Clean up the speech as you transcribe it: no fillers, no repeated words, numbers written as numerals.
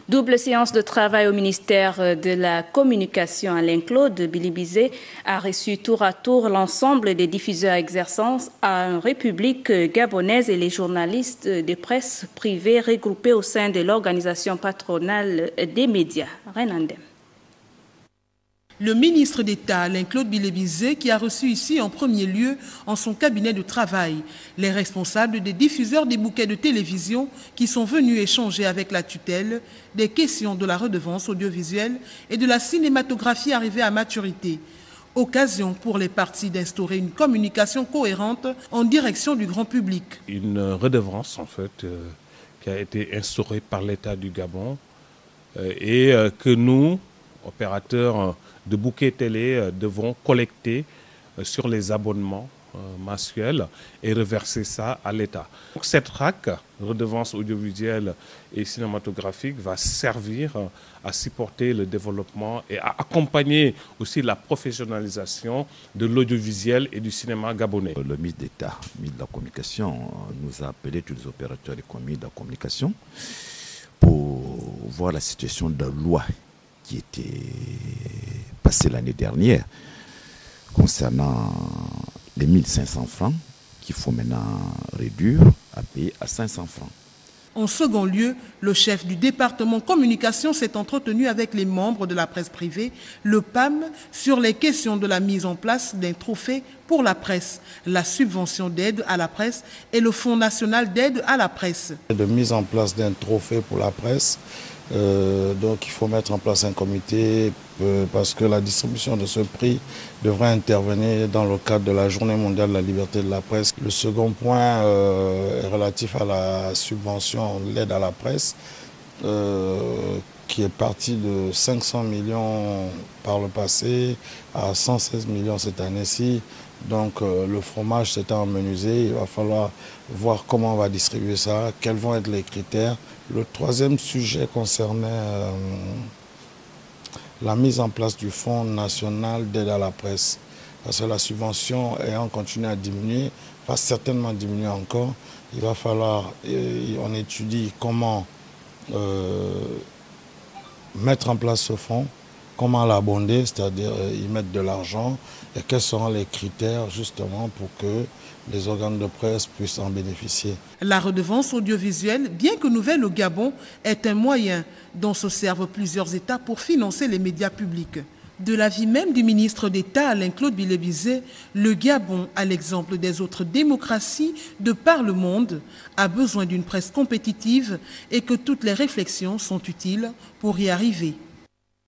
Double séance de travail au ministère de la Communication. Alain-Claude Bilibizé a reçu tour à tour l'ensemble des diffuseurs exerçant en République gabonaise et les journalistes de presse privée regroupés au sein de l'organisation patronale des médias. Renandem. Le ministre d'État, Alain-Claude Bilibizé, qui a reçu ici en premier lieu, en son cabinet de travail, les responsables des diffuseurs des bouquets de télévision qui sont venus échanger avec la tutelle des questions de la redevance audiovisuelle et de la cinématographie arrivée à maturité. Occasion pour les parties d'instaurer une communication cohérente en direction du grand public. Une redevance, en fait, qui a été instaurée par l'État du Gabon et que nous, opérateurs de bouquets télé, devons collecter sur les abonnements mensuels et reverser ça à l'État. Cette RAC, redevance audiovisuelle et cinématographique, va servir à supporter le développement et à accompagner aussi la professionnalisation de l'audiovisuel et du cinéma gabonais. Le ministre d'État, ministre de la Communication, nous a appelé tous les opérateurs de la communication pour voir la situation de la loi qui était passée l'année dernière concernant les 1500 francs qu'il faut maintenant réduire à payer à 500 francs. En second lieu, le chef du département communication s'est entretenu avec les membres de la presse privée, le PAM, sur les questions de la mise en place d'un trophée pour la presse, la subvention d'aide à la presse et le Fonds national d'aide à la presse. De mise en place d'un trophée pour la presse. Donc il faut mettre en place un comité parce que la distribution de ce prix devrait intervenir dans le cadre de la Journée mondiale de la liberté de la presse. Le second point est relatif à la subvention, l'aide à la presse, qui est partie de 500 millions par le passé à 116 millions cette année-ci. Donc le fromage s'est emmenuisé, il va falloir voir comment on va distribuer ça, quels vont être les critères. Le troisième sujet concernait la mise en place du Fonds national d'aide à la presse. Parce que la subvention ayant continué à diminuer, va certainement diminuer encore. Il va falloir, on étudie comment mettre en place ce fonds, comment l'abonder, c'est-à-dire y mettre de l'argent, et quels seront les critères justement pour que les organes de presse puissent en bénéficier. La redevance audiovisuelle, bien que nouvelle au Gabon, est un moyen dont se servent plusieurs États pour financer les médias publics. De l'avis même du ministre d'État, Alain-Claude Bilibizé, le Gabon, à l'exemple des autres démocraties de par le monde, a besoin d'une presse compétitive et que toutes les réflexions sont utiles pour y arriver.